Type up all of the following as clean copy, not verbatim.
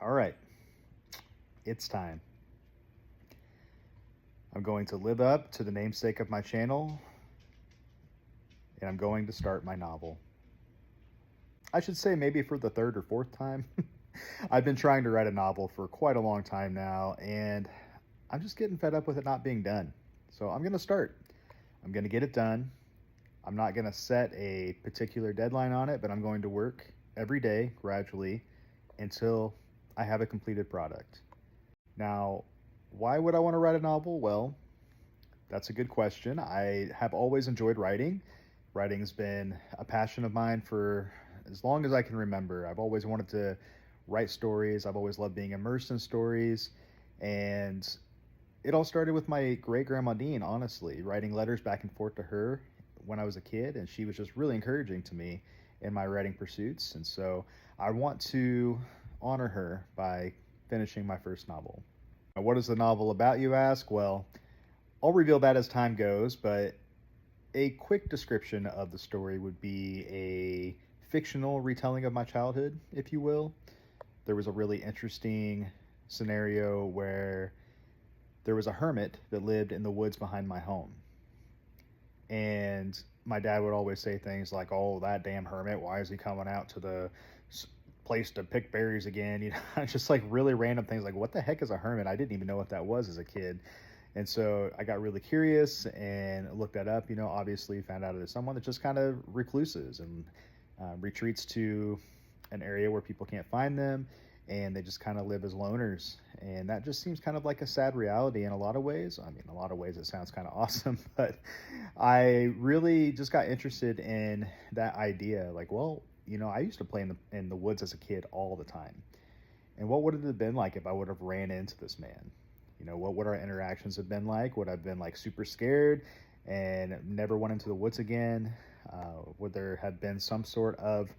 All right, it's time. I'm going to live up to the namesake of my channel, and I'm going to start my novel. I should say maybe for the third or fourth time. I've been trying to write a novel for quite a long time now, and I'm just getting fed up with it not being done. So I'm going to start. I'm going to get it done. I'm not going to set a particular deadline on it, but I'm going to work every day gradually until I have a completed product. Now, why would I want to write a novel? Well, that's a good question. I have always enjoyed writing. Writing's been a passion of mine for as long as I can remember. I've always wanted to write stories. I've always loved being immersed in stories. And it all started with my great grandma Dean, honestly, writing letters back and forth to her when I was a kid. And she was just really encouraging to me in my writing pursuits. And so I want to honor her by finishing my first novel. Now, what is the novel about, you ask? Well, I'll reveal that as time goes, but a quick description of the story would be a fictional retelling of my childhood, if you will. There was a really interesting scenario where there was a hermit that lived in the woods behind my home. And my dad would always say things like, "Oh, that damn hermit, why is he coming out to the place to pick berries again?" Just like really random things like, what the heck is a hermit? I didn't even know what that was as a kid. And so I got really curious and looked that up. Obviously found out it is someone that just kind of recluses and retreats to an area where people can't find them, and they just kind of live as loners. And that just seems kind of like a sad reality in a lot of ways. I mean, in a lot of ways it sounds kind of awesome, but I really just got interested in that idea. Like, well, I used to play in the woods as a kid all the time. And what would it have been like if I would have ran into this man? What would our interactions have been like? Would I have been like super scared and never went into the woods again? Would there have been some sort of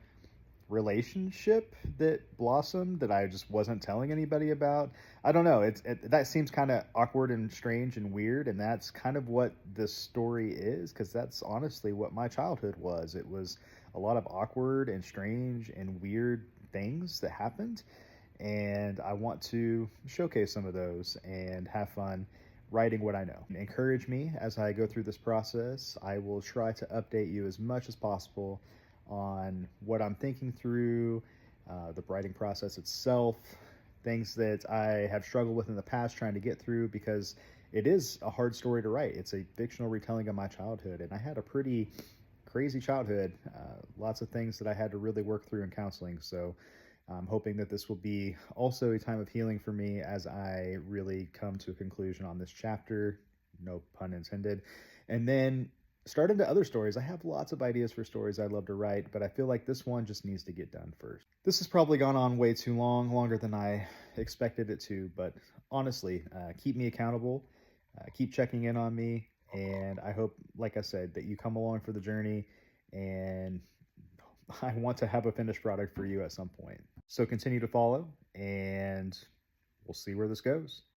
relationship that blossomed that I just wasn't telling anybody about? I don't know. That seems kind of awkward and strange and weird, and that's kind of what this story is, because that's honestly what my childhood was. It was a lot of awkward and strange and weird things that happened, and I want to showcase some of those and have fun writing what I know. Encourage me as I go through this process. I will try to update you as much as possible on what I'm thinking through, the writing process itself, things that I have struggled with in the past trying to get through, because it is a hard story to write. It's a fictional retelling of my childhood, and I had a pretty crazy childhood. Lots of things that I had to really work through in counseling. So I'm hoping that this will be also a time of healing for me as I really come to a conclusion on this chapter, no pun intended. And then start into other stories. I have lots of ideas for stories I'd love to write, but I feel like this one just needs to get done first. This has probably gone on way too long, longer than I expected it to, but honestly, keep me accountable, keep checking in on me, and I hope, like I said, that you come along for the journey, and I want to have a finished product for you at some point. So continue to follow, and we'll see where this goes.